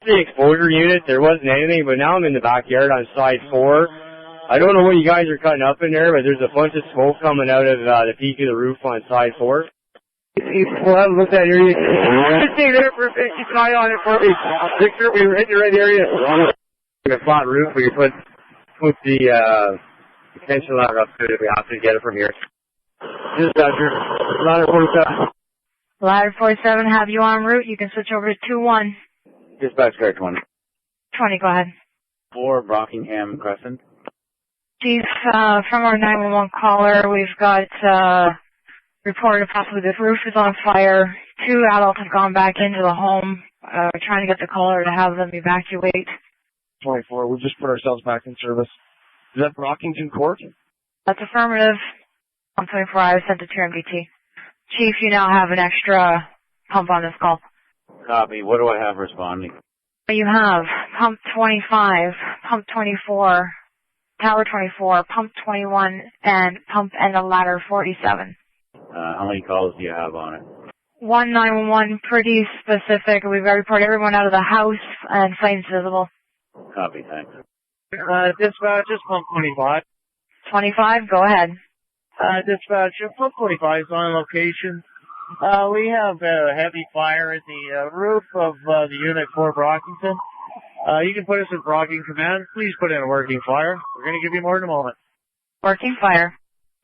the exposure unit, there wasn't anything, but now I'm in the backyard on side 4. I don't know what you guys are cutting up in there, but there's a bunch of smoke coming out of the peak of the roof on side 4. We'll have a look at it here. Just stay there for a bit. Keep an eye on it for me. Make sure we hit the right area. A flat roof, we can put the tension ladder up to it if we have to get it from here. Dispatcher, ladder 47. Ladder 47, have you en route. You can switch over to 2-1. Dispatch car 20. 20, go ahead. 4 Brockington Crescent. Chief, from our 911 caller, we've got reported possibly the roof is on fire. 2 adults have gone back into the home. We're trying to get the caller to have them evacuate. 24, we'll just put ourselves back in service. Is that Brockington Court? That's affirmative. 124, I sent it to your MDT. Chief, you now have an extra pump on this call. Copy. What do I have responding? You have pump 25, pump 24, tower 24, pump 21, and pump and a ladder 47. How many calls do you have on it? 191, pretty specific. We've got to report everyone out of the house and flames visible. Copy, thanks. Dispatch, just pump 25. 25, go ahead. Dispatch, pump 25 is on location. We have a heavy fire at the roof of the unit 4 Brockington. You can put us in Brockington Command. Please put in a working fire. We're going to give you more in a moment. Working fire.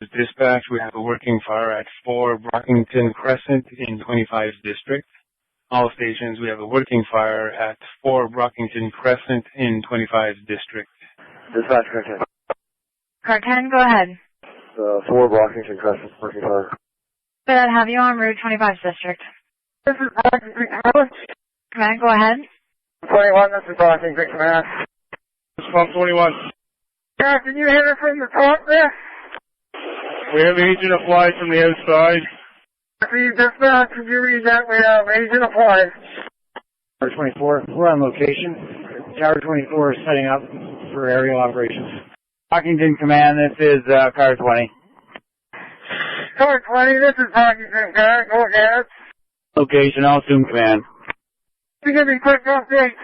Dispatch, we have a working fire at 4 Brockington Crescent in 25's district. All stations, we have a working fire at 4 Brockington Crescent in 25's district. Dispatch car 10. Car 10, go ahead. 4 Brockington Crescent, working fire. Good, have you on Route 25's district. This is Brockington Command. Command, go ahead. 21, this is Brockington Command. This is pump 21. Yeah, can you hit it from the top there? We have agent applied from the outside. See, dispatch, could you read that? We have agent applied. Tower 24, we're on location. Tower 24 is setting up for aerial operations. Brockington Command, this is car 20. Car 20, this is Brockington Command, go ahead. Location, I'll assume command. To give you a quick update,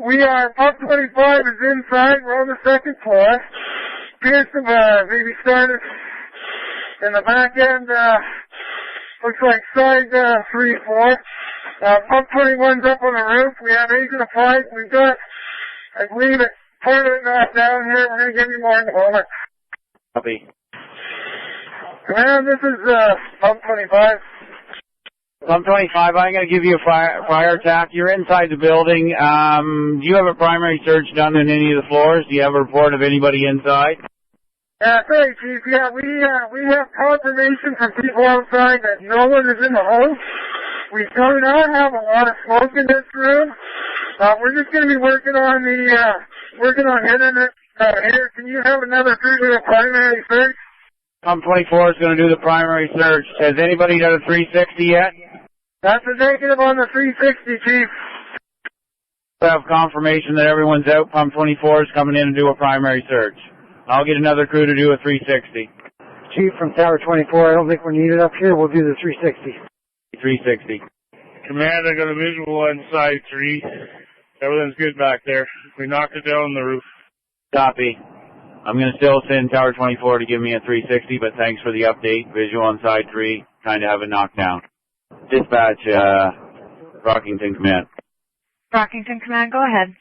we are, pump 25 is inside, we're on the 2nd floor. Appears to maybe started in the back end, looks like side 3-4. Pump 21's up on the roof. We have agent applied. We've got, I believe it, part of it knocked down here. We're going to give you more in a moment. Copy. Command, this is pump 25. Pump 25, I'm going to give you a fire attack. You're inside the building. Do you have a primary search done in any of the floors? Do you have a report of anybody inside? Sorry, Chief. Yeah, we have confirmation from people outside that no one is in the home. We do not have a lot of smoke in this room. We're just going to be working on hitting it here. Can you have another crew do a primary search? Pump 24 is going to do the primary search. Has anybody done a 360 yet? That's a negative on the 360, Chief. We have confirmation that everyone's out. Pump 24 is coming in to do a primary search. I'll get another crew to do a 360. Chief, from Tower 24, I don't think we're needed up here. We'll do the 360. 360. Command, I got a visual on side 3. Everything's good back there. We knocked it down on the roof. Copy. I'm going to still send Tower 24 to give me a 360, but thanks for the update. Visual on side 3, kind of have it knocked down. Dispatch, Brockington Command. Brockington Command, go ahead.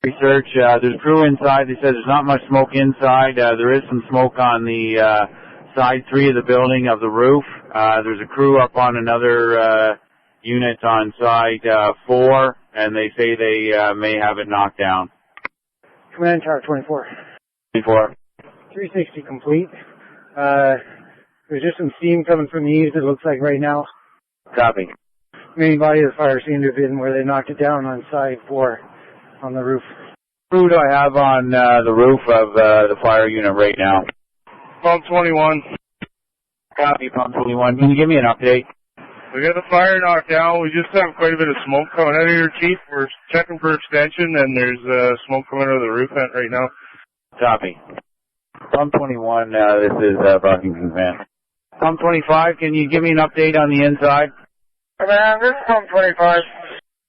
Research, there's a crew inside. They said there's not much smoke inside. There is some smoke on the side 3 of the building of the roof. There's a crew up on another unit on side 4, and they say they may have it knocked down. Command Tower 24. 24. 360 complete. There's just some steam coming from the east, it looks like right now. Copy. Main body of the fire seemed to have been where they knocked it down on side 4 on the roof. Who do I have on the roof of the fire unit right now? Pump 21. Copy, Pump 21. Can you give me an update? We got the fire knocked down. We just have quite a bit of smoke coming out of here, Chief. We're checking for extension, and there's smoke coming out of the roof vent right now. Copy. Pump 21, this is Brockington Command. Pump 25, can you give me an update on the inside? Command, this is Pump 25.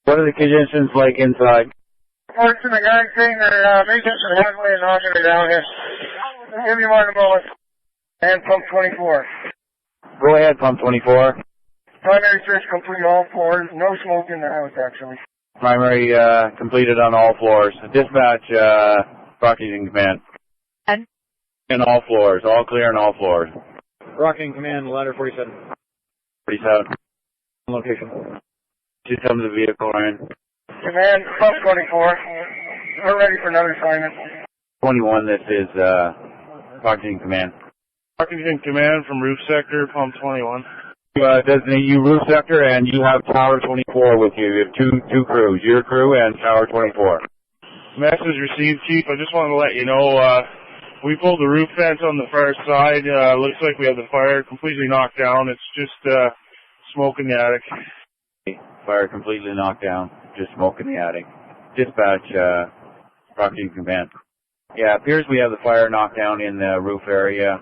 What are the conditions like inside? Reports from the guy saying they're making some headway and knocking it down here. Give me one moment. And pump 24. Go ahead, pump 24. Primary search complete all floors. No smoke in the house, actually. Primary completed on all floors. Dispatch, Brockington Command. And? In all floors. All clear on all floors. Brockington Command, ladder 47. 47. Location. Just come to the vehicle, Ryan. Command, pump 24. We're ready for another assignment. 21, this is Brockington Command. Brockington Command from roof sector, pump 21. Designate you roof sector, and you have Tower 24 with you. You have two crews, your crew and Tower 24. Message received, Chief. I just wanted to let you know, we pulled the roof fence on the far side. Looks like we have the fire completely knocked down. It's just smoke in the attic. Fire completely knocked down. Just smoke in the attic. Dispatch, Brockington Command. Yeah, appears we have the fire knocked down in the roof area.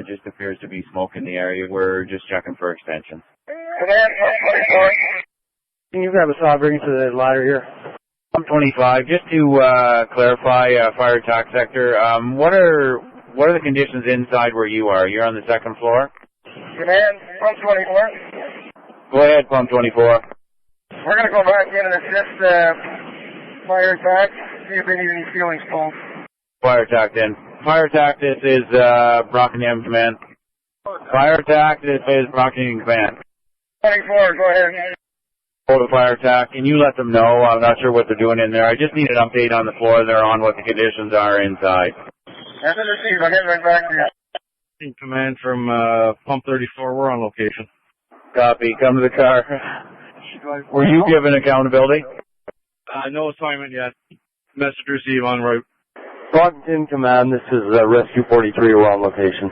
Just appears to be smoke in the area. We're just checking for extensions. Command, pump 24. Can you grab a saw, bring it to the ladder here? Pump 25, just to clarify, fire attack sector, what are the conditions inside where you are? You're on the second floor? Command, pump 24. Go ahead, pump 24. We're going to go back in and assist fire attack, see if they need any ceilings pulled. Fire attack then. Fire attack, this is Brockington Command. Fire attack, this is Brockington Command. 24, go ahead. Hold a fire attack. Can you let them know? I'm not sure what they're doing in there. I just need an update on the floor they're on, what the conditions are inside. That's received. I'll get right back to you. Command from pump 34. We're on location. Copy. Come to the car. Were you given accountability? No assignment yet. Message received en route. Brockington Command, this is Rescue 43. We're on location.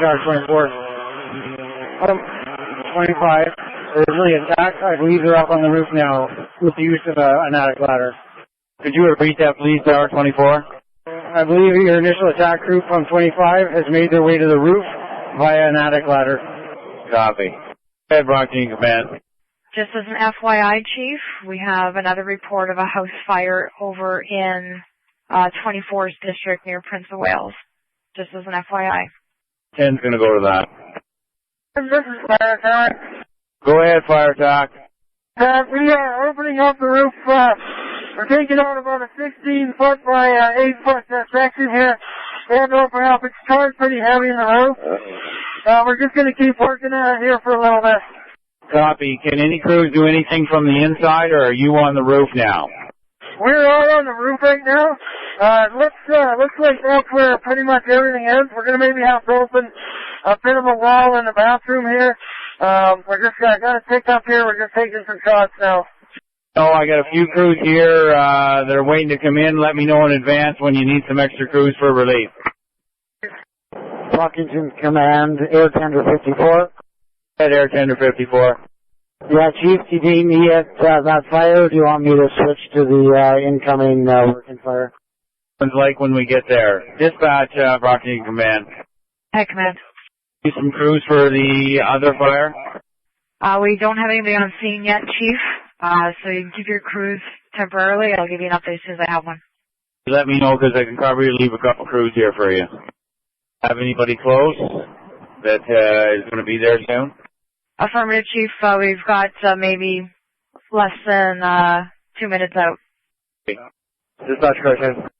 Tower 24. 25. They're really attacked. I believe they're up on the roof now with the use of an attic ladder. Could you repeat that, please, Tower 24? I believe your initial attack crew from 25 has made their way to the roof via an attic ladder. Copy. Go ahead, Brockington Command. Just as an FYI, Chief, we have another report of a house fire over in 24's district near Prince of Wales. Just as an FYI. 10's going to go to that. This is fire attack. Go ahead, fire attack. We are opening up the roof. We're taking out about a 16-foot by 8-foot section here. And open up. It's charged pretty heavy in the roof. We're just going to keep working at it here for a little bit. Copy. Can any crews do anything from the inside, or are you on the roof now? We're all on the roof right now. Looks like that's where pretty much everything is. We're going to maybe have to open a bit of a wall in the bathroom here. We're just got to pick up here. We're just taking some shots now. Oh, I got a few crews here. They're waiting to come in. Let me know in advance when you need some extra crews for relief. Brockington Command, Air Tender 54. Head Air Tender 54. Yeah, Chief, do you need me at that fire, or do you want me to switch to the incoming working fire? It's like when we get there. Dispatch, Brockington Command. Hi, Command. Need some crews for the other fire? We don't have anybody on scene yet, Chief. So you can keep your crews temporarily. I'll give you an update as soon as I have one. Let me know, because I can probably leave a couple crews here for you. Have anybody close that is going to be there soon? Affirmative, Chief. We've got maybe less than 2 minutes out. Dispatch Crescent.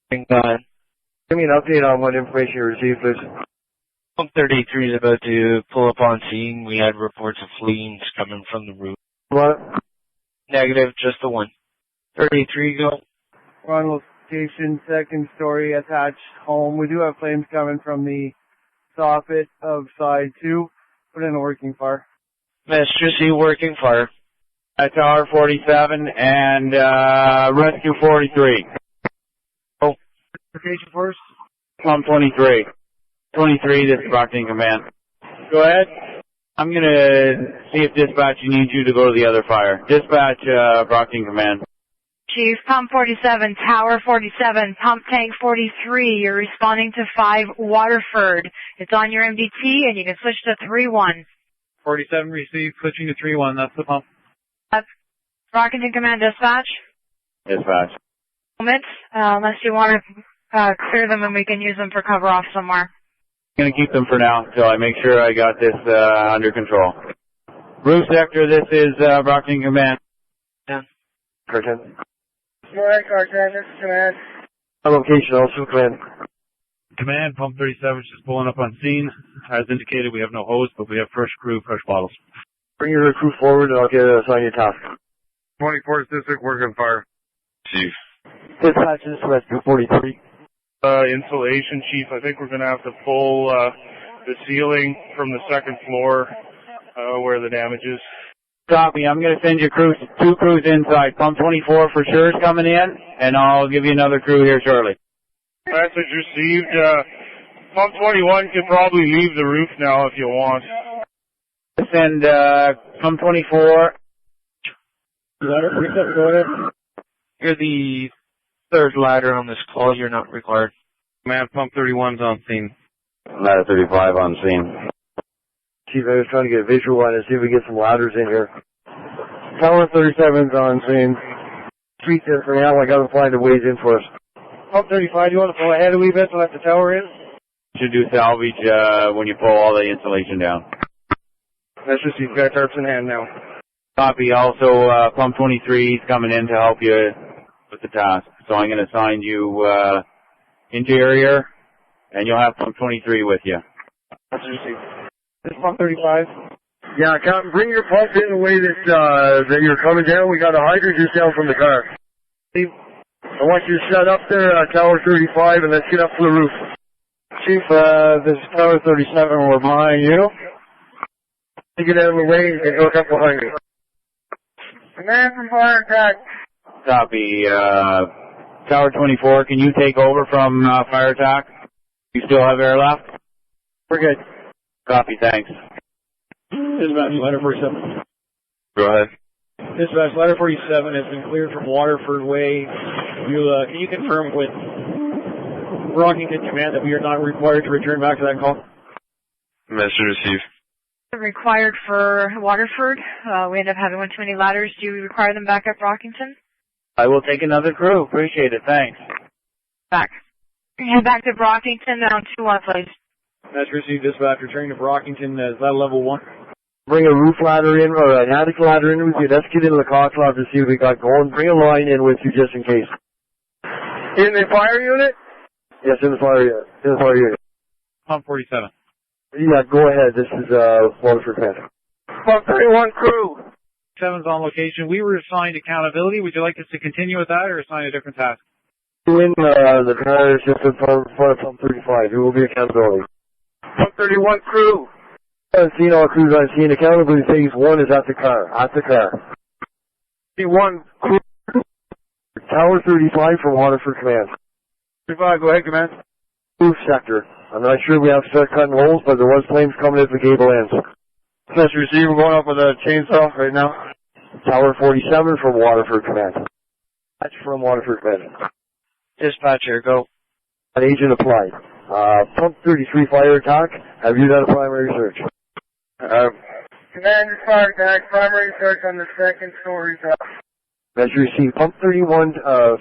Give me an update on what information you received, please. Pump 33 is about to pull up on scene. We had reports of flames coming from the roof. What? Negative, just the one. 33, go. We're on location, second story attached home. We do have flames coming from the soffit of side 2. Put in a working fire. Mr. C, working fire. Tower 47 and Rescue 43. Oh. Location first. Pump 23. 23, this is Brockington Command. Go ahead. I'm going to see if dispatch needs you to go to the other fire. Dispatch, Brockington Command. Chief, Pump 47, Tower 47, Pump Tank 43. You're responding to 5 Waterford. It's on your MDT, and you can switch to 3-1. 47 received, switching to 3-1. That's the pump. Brockington Command Dispatch. Dispatch. Moment, unless you want to clear them and we can use them for cover off somewhere. I'm going to keep them for now until I make sure I got this under control. Roof sector, this is Brockington Command. Yeah. Curtin. Alright, Cartan, this is Command. Location also, Command. Command, Pump 37 just pulling up on scene. As indicated, we have no hose, but we have fresh crew, fresh bottles. Bring your crew forward and I'll get assign your task. 24th District, working fire. Chief. Dispatch is West 243. Insulation, Chief. I think we're going to have to pull the ceiling from the second floor where the damage is. Copy. I'm going to send you two crews inside. Pump 24 for sure is coming in, and I'll give you another crew here shortly. Message received. Pump 21 can probably leave the roof now if you want. Send Pump 24. Go ahead. You're the third ladder on this call. You're not required. Command, Pump 31's on scene. Ladder 35 on scene. Chief, I was trying to get a visual on it, see if we get some ladders in here. Tower 37's on scene. Street there for now, I gotta find a ways in for us. Pump 35, do you want to pull ahead a wee bit to let the tower in? Should do salvage when you pull all the insulation down. That's just, you've got tarps in hand now. Copy. Also, Pump 23 is coming in to help you with the task. So I'm going to assign you interior, and you'll have Pump 23 with you. That's received. This Pump 35? Yeah, bring your pump in the way that you're coming down. We got a hydrant just down from the car. Steve, I want you to set up there, Tower 35, and let's get up to the roof. Chief, this is Tower 37, we're behind you. You get out of the way and hook up behind me. Command from fire attack. Copy. Tower 24, can you take over from fire attack? You still have air left? We're good. Copy, thanks. Dispatch, ladder 47. Go ahead. Dispatch, ladder 47 has been cleared from Waterford Way. Can you confirm with Brockington Command that we are not required to return back to that call? Message received. Required for Waterford. We end up having one too many ladders. Do you require them back at Brockington? I will take another crew. Appreciate it. Thanks. Back. Head back to Brockington down 2-1, please. That's received, dispatch. Returning to Brockington. Is that level 1? Bring a roof ladder in, or an attic ladder in with you. Let's get into the cox loft to see what we got going. Bring a line in with you just in case. In the fire unit? Yes, in the fire unit. In the fire unit. Pump 47. Yeah, go ahead. This is Waterford Command. Pump 31 crew. 7's on location. We were assigned accountability. Would you like us to continue with that or assign a different task? In the car is just in front of Pump 35. It will be accountability. Pump 31 crew. I've seen all crews on scene. Accountability phase 1 is at the car. At the car. 31 crew. Tower 35 from Waterford Command. 35, go ahead, Command. Roof sector. I'm not sure we have to start cutting holes, but there was flames coming as the gable ends. That's received. We're going up with a chainsaw right now. Tower 47 from Waterford Command. That's from Waterford Command. Dispatcher, go. An agent applied. Pump 33 fire attack. Have you done a primary search? Commander fire attack. Primary search on the second story top. That's received. Pump 31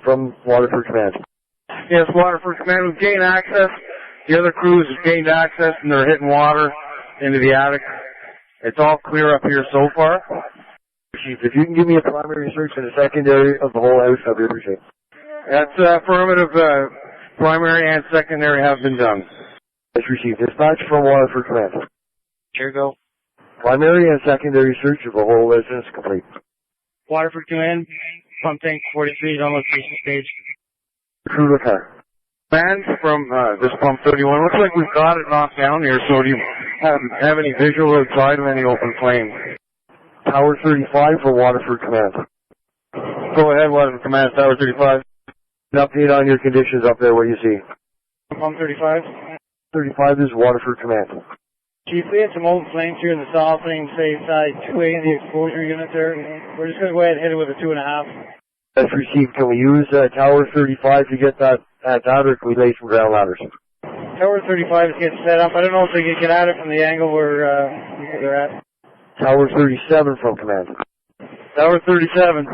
from Waterford Command. Yes, Waterford Command. We've gained access. The other crews have gained access and they're hitting water into the attic. It's all clear up here so far. Chief, if you can give me a primary search and a secondary of the whole house, I'd be appreciated. That's affirmative. Primary and secondary have been done. That's received. Dispatch from Waterford Command. Here, go. Primary and secondary search of the whole residence complete. Waterford Command, Pump Tank 43 is on location stage. Crew to car. Command from this Pump 31. Looks like we've got it knocked down here, so do you have any visual outside of any open flames? Tower 35 for Waterford Command. Go ahead, Waterford Command, Tower 35. An update on your conditions up there, what do you see? Pump 35. 35 is Waterford Command. Chief, we had some old flames here in the softening, say, side 2A in the exposure unit there. We're just going to go ahead and hit it with a 2.5. That's received. Can we use Tower 35 to get that at that, or can we lay some ground ladders? Tower 35 is getting set up. I don't know if they can get at it from the angle where they're at. Tower 37 from Command. Tower 37.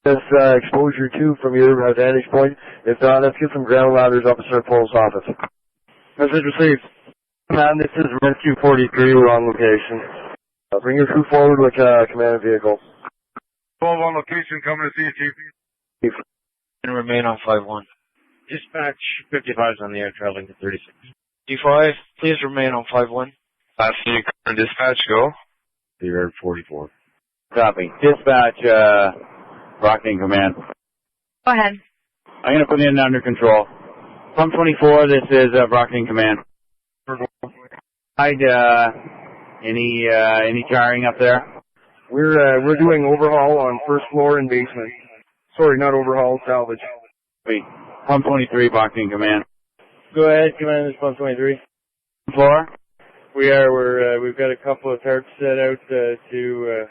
That's exposure 2 from your vantage point. If not, let's get some ground ladders up to Sir Paul's office. Message received. Command, this is Rescue 43. We're on location. Bring your crew forward with command vehicle. 12 on location, coming to see you, Chief. And remain on 5-1. Dispatch 55's on the air traveling to 36. D5, please remain on 5-1. Dispatch, go. You're 44. Copy. Dispatch, Brockington Command. Go ahead. I'm going to put in under control. Pump 24, this is Brockington Command. Any charring up there? We're doing overhaul on first floor and basement. Sorry, not overhaul, salvage. Wait. Pump 23, Brockington Command. Go ahead, Command, this is Pump 23. Floor? We've got a couple of tarps set out to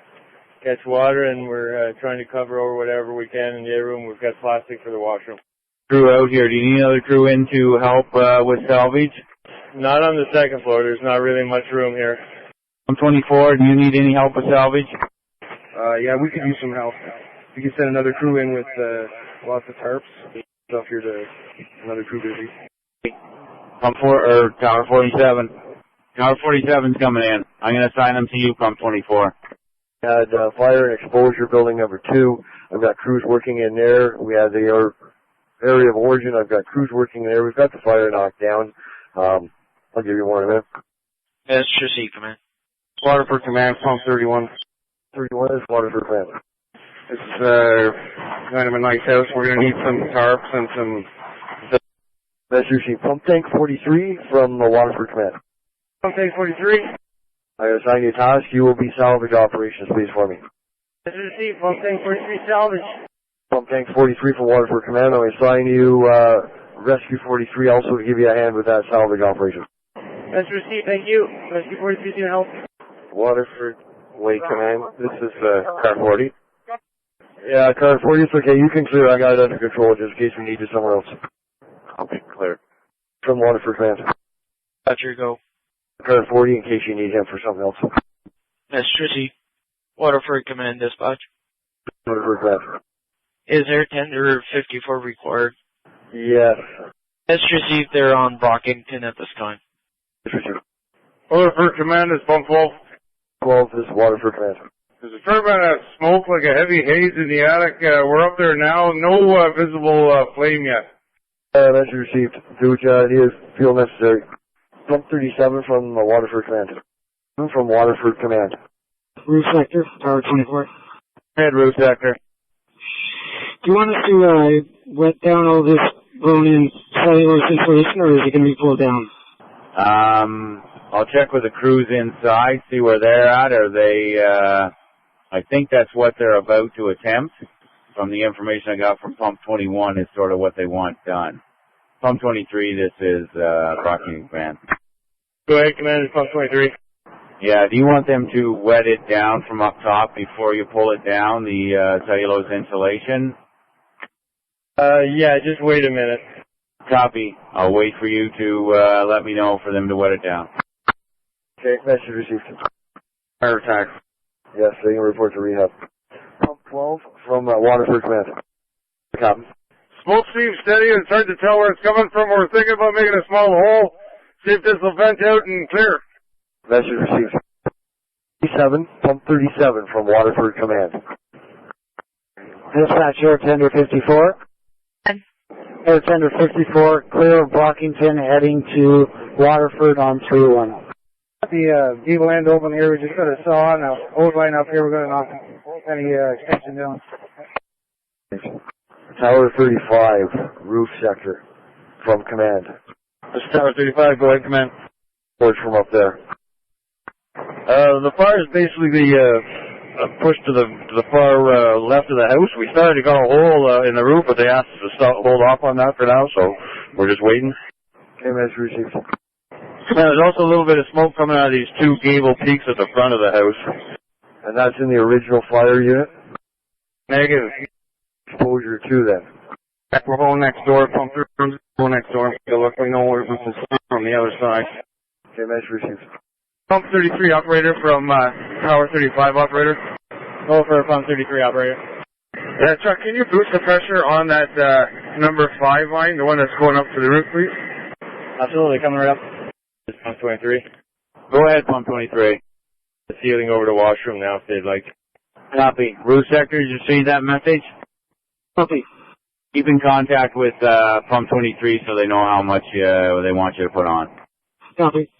catch water, and we're trying to cover over whatever we can in the air room. We've got plastic for the washroom. Crew out here. Do you need another crew in to help with salvage? Not on the second floor. There's not really much room here. Pump 24, do you need any help with salvage? Yeah, we could use some help. We could send another crew in with lots of tarps. Stuff here to another crew busy. Pump 4 or Tower 47. Tower 47's coming in. I'm going to assign them to you, Pump 24. Had fire and exposure building number 2. I've got crews working in there. We had the area of origin. I've got crews working there. We've got the fire knocked down. I'll give you more in a minute. Yes, Trissy, Command. Waterford Command, Pump 31. 31 is Waterford Command. This is kind of a nice house. We're going to need some tarps and some... Message received. Pump Tank 43 from the Waterford Command. Pump Tank 43. I assign you a task. You will be salvage operations, please, for me. Message received. Pump Tank 43 salvage. Pump Tank 43 from Waterford Command. I assign you Rescue 43 also to give you a hand with that salvage operation. Message received. Thank you. Rescue 43 to help. Waterford Way Command. This is car 40. Yeah, car 40. It's okay. You can clear. I got it under control just in case we need you somewhere else. Okay, clear. From Waterford Command. Roger, go. Car 40 in case you need him for something else. Yes, Trissy. Waterford Command Dispatch. Waterford Command. Is air tender 54 required? Yes. Yes, Trissy, they're on Brockington at this time. Waterford Command is Pump 12. 12 is Waterford Command. There's a fair amount of smoke, like a heavy haze in the attic. We're up there now. No visible flame yet. Message received. Do what you feel necessary. Pump 37 from the Waterford Command. From Waterford Command. Roof sector, Tower 24. Head roof sector. Do you want us to wet down all this blown-in cellulose insulation, or is it going to be pulled down? I'll check with the crews inside, see where they're at. Are they, I think that's what they're about to attempt. From the information I got from Pump 21 is sort of what they want done. Pump 23, this is Brockington Command. Go ahead, Commander, Pump 23. Yeah, do you want them to wet it down from up top before you pull it down, the cellulose insulation? Yeah, just wait a minute. Copy. I'll wait for you to let me know for them to wet it down. Okay, message received. Fire attack. Yes, they can report to rehab. Pump 12 from Waterford Command. Copy. Smoke seems steady and it's hard to tell where it's coming from. We're thinking about making a small hole. See if this will vent out and clear. Message received. 37, Pump 37 from Waterford Command. Dispatch Air Tender 54. Air Tender 54, clear of Brockington, heading to Waterford on 3-1. The gable end open here. We just got a saw and a hose line up here. We're going to knock any extension down. Tower 35, roof sector from command. This is Tower 35. Go ahead, Command. Reports from up there. The fire is basically pushed to the far left of the house. We started to got a hole in the roof, but they asked us to hold off on that for now, so we're just waiting. Okay, message received. There's also a little bit of smoke coming out of these two gable peaks at the front of the house. And that's in the original fire unit? Negative. Exposure 2 then. We're going next door, pump through, go next door. Look, we know where we can see from the other side. Okay, message received. Pump 33 operator from Tower 35 operator. Go for pump 33 operator. Yeah, Chuck, can you boost the pressure on that number 5 line, the one that's going up to the roof, please? Absolutely, coming right up. It's pump 23. Go ahead, pump 23. The ceiling over the washroom now, if they'd like. Copy. Roof sector, did you see that message? Copy. Keep in contact with pump 23 so they know how much they want you to put on. Copy.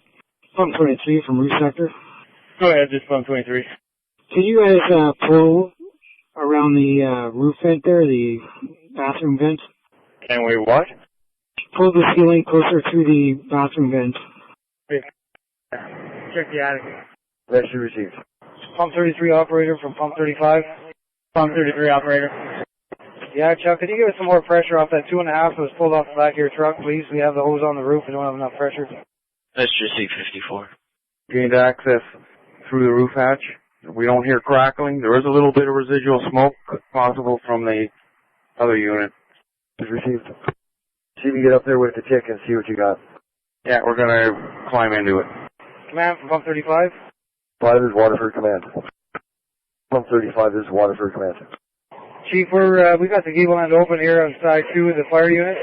Pump 23 from roof sector. Go ahead, just pump 23. Can you guys pull around the roof vent there, the bathroom vent? Can we what? Pull the ceiling closer to the bathroom vent. Check the attic. Message received. Pump 33 operator from pump 35. Pump 33 operator. Yeah, Chuck, could you give us some more pressure off that 2.5 that was pulled off the back of your truck, please? We have the hose on the roof. We don't have enough pressure. That's just 854. Gained access through the roof hatch. We don't hear crackling. There is a little bit of residual smoke possible from the other unit. Message received. See if you get up there with the tick and see what you got. Yeah, we're going to climb into it. Command from pump 35. 5 is Waterford Command. Pump 35 is Waterford Command. Chief, we got the gable end open here on side 2 of the fire unit.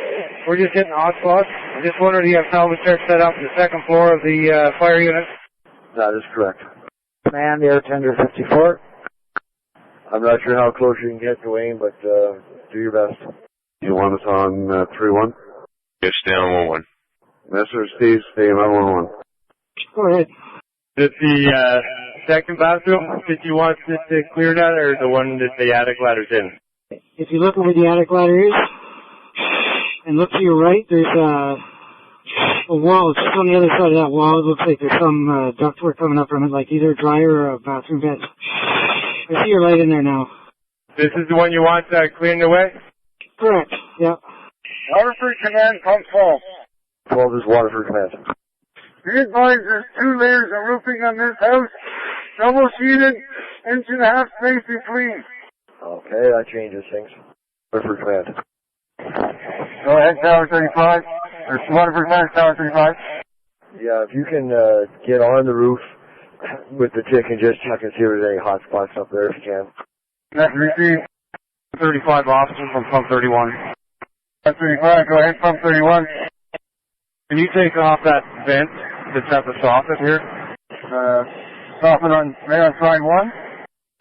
We're just hitting hot spots. I'm just wondering if you have salvage there set up on the second floor of the fire unit. That is correct. Command, air tender 54. I'm not sure how close you can get, Dwayne, but do your best. You want us on 3-1? Yes, stay on 1-1. Mr. Steve, stay on 1-1. Go ahead. Is it the second bathroom that you want to clear that, or the one that the attic ladder's in? If you look where the attic ladder is, and look to your right, there's a wall. It's just on the other side of that wall. It looks like there's some ductwork coming up from it, like either a dryer or a bathroom vent. I see your light in there now. This is the one you want clearing away? Correct, yeah. Waterford Command, pump 12. 12 is Waterford Command. Be advised there's 2 layers of roofing on this house. Double sheeted, 1.5 space between. Okay, that changes things. Waterford Command. Go ahead, Tower 35. Or Waterford Command, Tower 35. Yeah, if you can get on the roof with the tick and just check and see if there's any hot spots up there if you can. Message received. 35 officer from pump 31. Pump 35, go ahead, pump 31. Can you take off that vent that's at the soffit here? Soffit on side 1?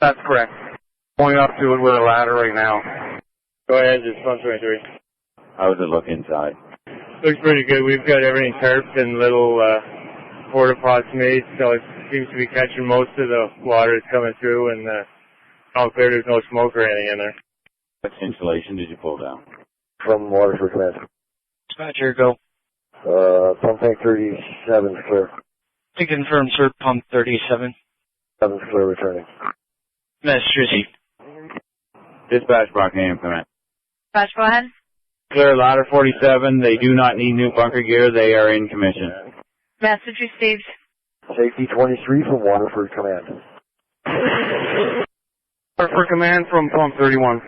That's correct. Going up to it with a ladder right now. Go ahead, just pump 23. How does it look inside? Looks pretty good. We've got everything tarped and little porta pots made, so it seems to be catching most of the water that's coming through, and all clear. There's no smoke or anything in there. What insulation did you pull down? From Waterford Command. Dispatcher, go. Pump tank 37 is clear. To confirm, sir, pump 37. 7 is clear returning. Message received. Dispatch, Brockington Crescent. Dispatch, go ahead. Clear ladder 47. They do not need new bunker gear. They are in commission. Message received. Safety 23 from Waterford Command. Waterford Command from pump 31.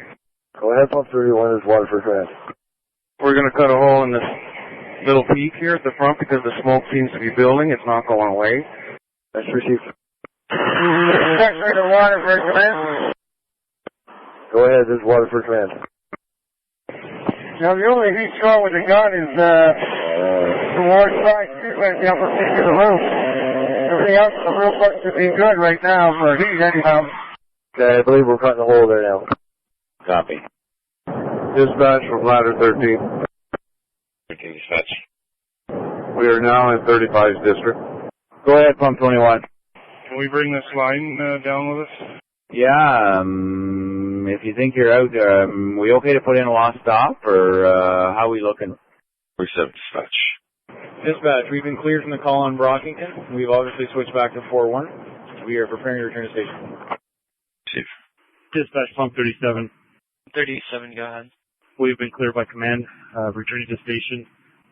Go ahead, pump 31 is Waterford Command. We're going to cut a hole in this little peak here at the front because the smoke seems to be building. It's not going away. That's received. Waterford Command. Go ahead, this is Waterford Command. Now, the only heat short with the gun is the north side, right the upper peak of the roof. Everything else, the roof looks to be good right now for heat anyhow. Okay, I believe we're cutting a hole there now. Copy. Dispatch from ladder 13. Dispatch. We are now in 35's district. Go ahead, pump 21. Can we bring this line down with us? Yeah, if you think you're out, we okay to put in a lost stop, or how are we looking? 47 dispatch. Dispatch, we've been cleared from the call on Brockington. We've obviously switched back to 4-1. We are preparing to return to station. Receive. Dispatch pump 37. 37, go ahead. We've been cleared by command. Returning to station.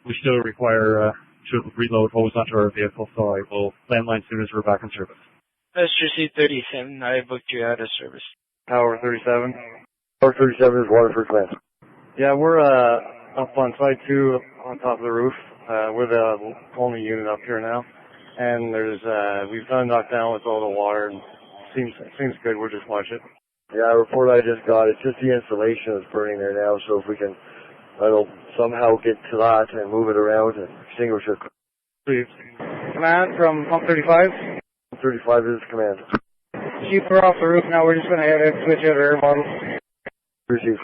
We still require to reload hose onto our vehicle, so I will landline as soon as we're back in service. Message received 37. I booked you out of service. Tower 37. Tower 37 is Waterford Command. Yeah, we're up on side 2 on top of the roof. We're the only unit up here now. And there's we've done knocked down with all the water and Seems good. We'll just watch it. Yeah, a report I just got, it's just the insulation that's burning there now, so if we can, somehow get to that and move it around and extinguish it. Please. Command from pump 35. Pump 35 is command. Chief, we're off the roof now. We're just going to head and switch out our air models. Receive.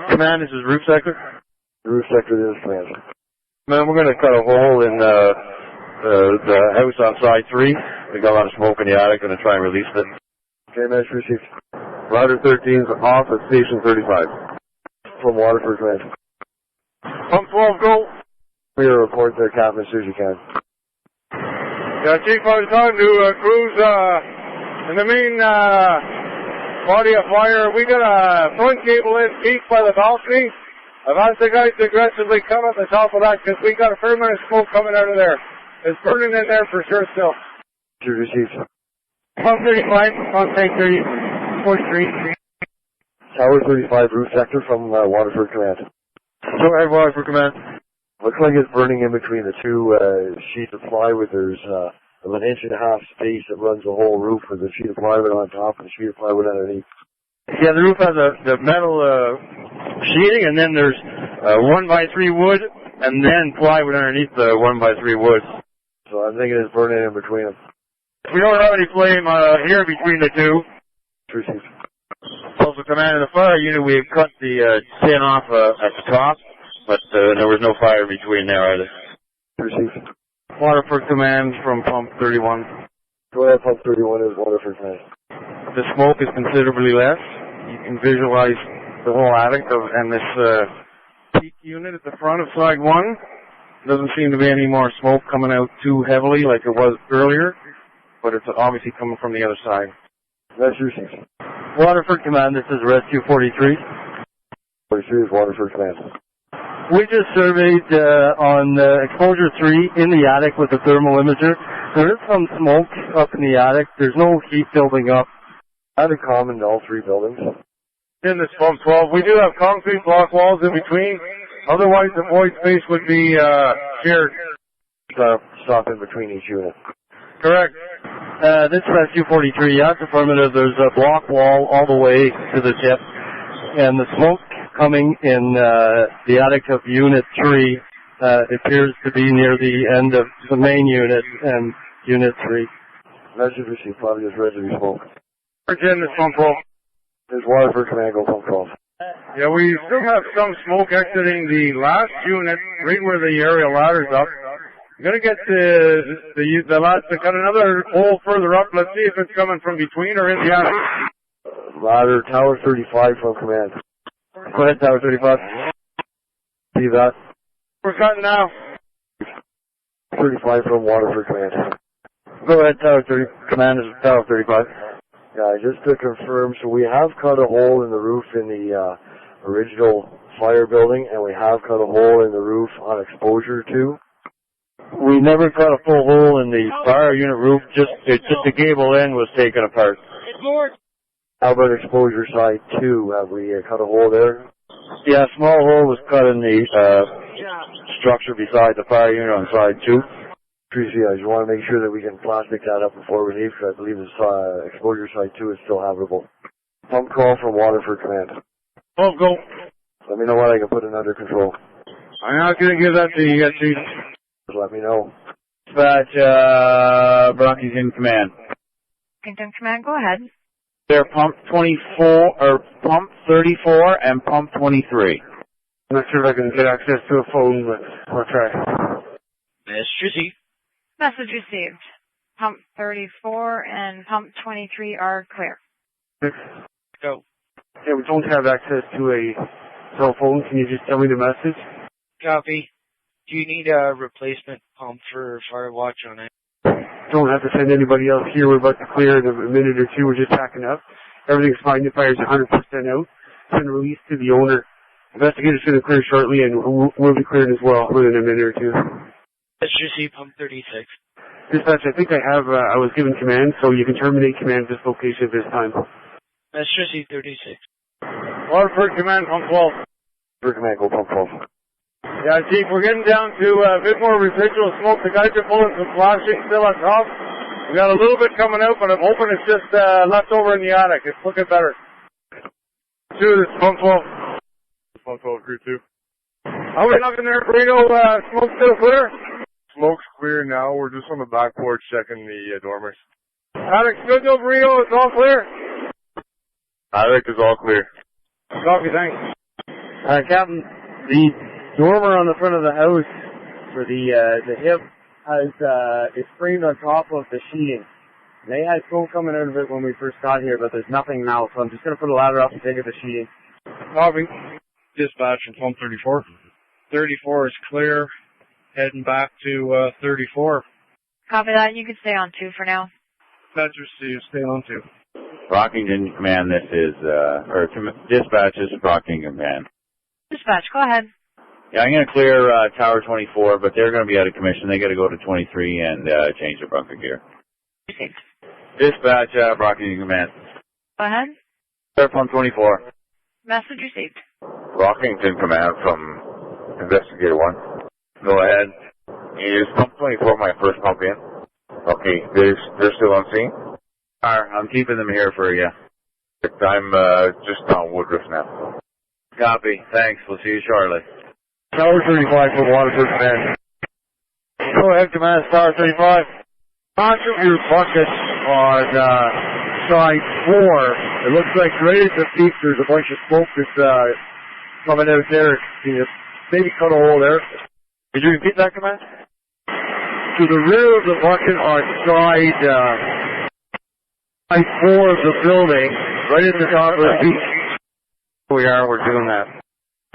Command, this is roof sector. Roof sector, this is command. Man, we're going to cut a hole in the house on side 3. We got a lot of smoke in the attic. Going to try and release it. Okay, match received. Router 13's off at station 35. From Waterford, command. Pump 12, go. We will report there, Captain, as soon as you can. Yeah, Chief, I was talking to crews in the main body of fire. We got a front cable in peak by the balcony. I've asked the guys to aggressively come at the top of that because we got a fair amount of smoke coming out of there. It's burning in there for sure still. Received. Pump 35, contact 30, 43. Tower 35, roof sector from Waterford command. Go ahead, Waterford command. Looks like it's burning in between the two sheets of plywood. There's about an 1.5 inch space that runs the whole roof with a sheet of plywood on top and a sheet of plywood underneath. Yeah, the roof has the metal sheeting, and then there's 1x3 wood, and then plywood underneath the 1x3 wood. So I'm thinking it's burning in between them. We don't have any flame here between the two. Received. Also, command of the fire unit, we have cut the tin off at the top, but there was no fire between there either. Received. Waterford command from pump 31. Go ahead, pump 31 is Waterford command. The smoke is considerably less. You can visualize the whole attic and this peak unit at the front of side 1. Doesn't seem to be any more smoke coming out too heavily like it was earlier, but it's obviously coming from the other side. That's received. Waterford command, this is Rescue 43. 43 is Waterford command. We just surveyed on exposure 3 in the attic with the thermal imager. There is some smoke up in the attic. There's no heat building up. Attic common to all 3 buildings. In this pump 12, we do have concrete block walls in between. Otherwise, the void space would be shared. Stop in between each unit. Correct. This is Rescue 43. Yes, affirmative. There's a block wall all the way to the tip, and the smoke coming in the attic of Unit 3 appears to be near the end of the main unit and Unit 3. Message received. Probably just residue smoke. In this pump 12. There's Waterford command, go pump 12. Yeah, we still have some smoke exiting the last unit, right where the aerial ladder's up. I'm gonna get the lads to cut another hole further up. Let's see if it's coming from between or in the attic. Ladder, Tower 35 from command. Go ahead, Tower 35. See that? We're cutting now. 35 from Waterford command. Go ahead, Tower 30. Command is Tower 35. Yeah, just to confirm, so we have cut a hole in the roof in the original fire building, and we have cut a hole in the roof on exposure 2. We never cut a full hole in the fire unit roof, just the gable end was taken apart. How about exposure side 2? Have we cut a hole there? Yeah, a small hole was cut in the structure beside the fire unit on side 2. I just want to make sure that we can plastic that up before we leave, because I believe this exposure site 2 is still habitable. Pump call from Waterford command. Oh, go. Let me know when I can put it under control. I'm not going to give that to you yet, Chief. Just let me know. Dispatch, Brockington command. Brockington command, go ahead. They're pump 24, or pump 34 and pump 23. I'm not sure if I can get access to a phone, but I'll try. Message Message received. Pump 34 and pump 23 are clear. Go. Yeah, we don't have access to a cell phone. Can you just tell me the message? Copy. Do you need a replacement pump for fire watch on it? Don't have to send anybody else here. We're about to clear in a minute or two. We're just packing up. Everything's fine. The fire's 100% out. It's been released to the owner. Investigators going to clear shortly, and we'll be cleared as well within a minute or two. SGC pump 36. Dispatch, I think I was given command, so you can terminate command at this location at this time. SGC 36. Waterford command, pump 12. Waterford command, go pump 12. Yeah, Chief, we're getting down to a bit more residual smoke. The guys are pulling some flashing still on top. We got a little bit coming out, but I'm hoping it's just left over in the attic. It's looking better. 2, this is pump 12. Pump 12, crew 2. How are we looking there, Reno? Smoke still clear? Smoke's clear now. We're just on the back porch checking the dormers. Attic's good though, Reno. It's all clear? Attic is all clear. Copy, thanks. Captain, the dormer on the front of the house for the hip is framed on top of the sheeting. They had smoke coming out of it when we first got here, but there's nothing now, so I'm just going to put a ladder up and take out the sheeting. Copy. Dispatch from pump 34. 34 is clear. Heading back to 34. Copy that. You can stay on 2 for now. Dispatchers, stay on 2. Brockington Command, this is, dispatch, this is Brockington Command. Dispatch, go ahead. Yeah, I'm going to clear Tower 24, but they're going to be out of commission. They got to go to 23 and change their bunker gear. Received. Dispatch, Brockington Command. Go ahead. Clear pump 24. Message received. Brockington Command from Investigator 1. Go ahead. Is pump 24 my first pump in? Okay, they're still on scene? I'm keeping them here for you. I'm just on Woodruff now. Copy. Thanks. We'll see you shortly. Tower 35 for Waterford Command. Go ahead, Command, Tower 35. Concentrate your bucket on side 4. It looks like right at the peak there's a bunch of smoke that's coming out there. Can you maybe cut a hole there? Could you repeat that, Command? To the rear of the bucket on side 4 of the building, right at the top of the peak. We're doing that.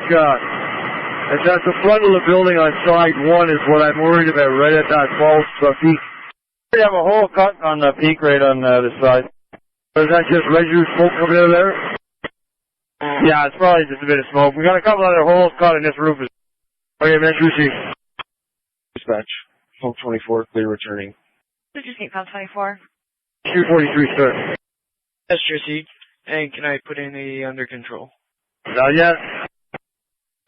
God. It's at the front of the building on side 1 is what I'm worried about, right at that false peak. We have a hole cut on the peak right on this side. Is that just residue smoke coming out of there? Yeah, it's probably just a bit of smoke. We got a couple other holes cut in this roof. Okay, message received. Dispatch, pump 24, clear returning. Did you see pump 24? 243, sir. That's received. And can I put any under control? Not yet.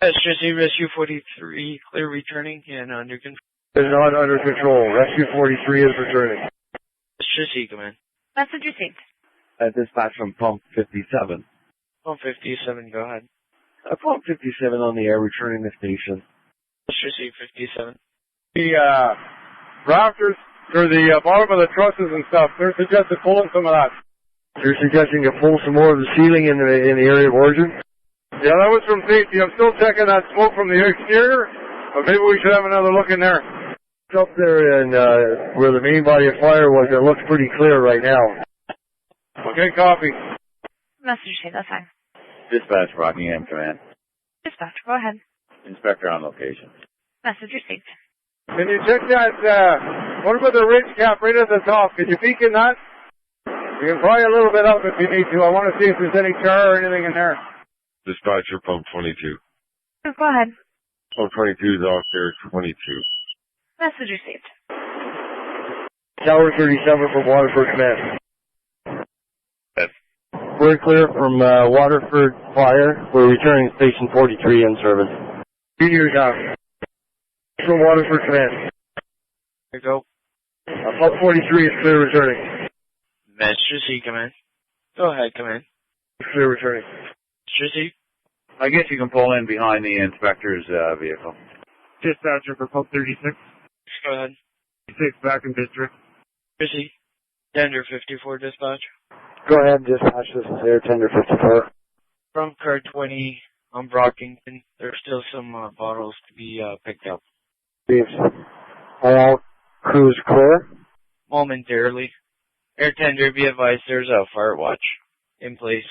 That's received. Rescue 43, clear returning and under control. It's not under control. Rescue 43 is returning. That's received, command. Message received. Dispatch from pump 57. Pump 57, go ahead. Pump 57 on the air, returning the station. That's received, 57. The rafters, or the bottom of the trusses and stuff, they're suggesting pulling some of that. You're suggesting to pull some more of the ceiling in the area of origin? Yeah, that was from safety. I'm still checking that smoke from the exterior, but maybe we should have another look in there. It's up there and where the main body of fire was, it looks pretty clear right now. Okay, copy. Message received, that's fine. Dispatch, Rockingham Command. Dispatch, go ahead. Inspector on location. Message received. Can you check that, what about the ridge cap right at the top? Can you peek in that? You can pry a little bit up if you need to. I want to see if there's any char or anything in there. Dispatcher, pump 22. Go ahead. Pump 22 is off there, 22. Message received. Tower 37 from Waterford Command. Yes. We're clear from Waterford Fire. We're returning Station 43 in service. Junior Tower. From Waterford Command. There you go. Pump 43 is clear returning. Message received, command. Go ahead, command. Clear returning. Message received. I guess you can pull in behind the inspector's vehicle. Dispatcher for pump 36. Go ahead. 6 back in district. Received. Tender 54, dispatch. Go ahead, dispatch. This is Air Tender 54. From car 20 on Brockington, there's still some bottles to be picked up. Thieves. Are all crews clear? Momentarily. Air Tender, be advised there's a fire watch in place.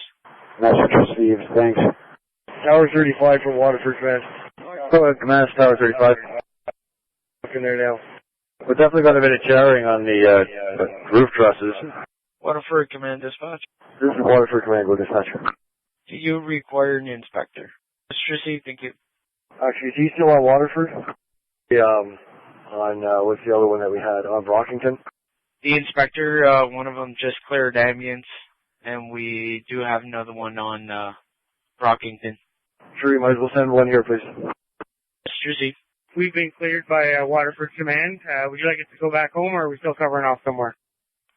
Message received. Thanks. Tower 35 from Waterford Command. Go ahead, Command, Tower 35. Looking there now. We definitely got a bit of charring on the roof trusses. Waterford Command, dispatch. This is Waterford Command. Go dispatcher. Do you require an inspector? Message received, thank you. Actually, is he still on Waterford? On, what's the other one that we had? On Brockington? The inspector, one of them just cleared Ambiance, and we do have another one on Brockington. Sure, you might as well send one here, please. Message received. We've been cleared by Waterford Command. Would you like us to go back home, or are we still covering off somewhere?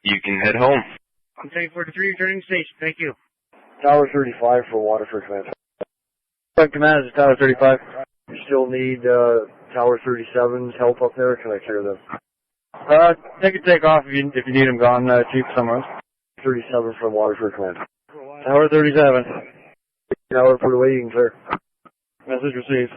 You can head home. I'm 1043, returning to station. Thank you. Tower 35 for Waterford Command. Command, this is Tower 35. You still need Tower 37's help up there? Can I clear them? They can take off if you need them gone, Chief, somewhere else. 37 from Waterford Command. Tower 37. Tower put away, you can clear. Message received.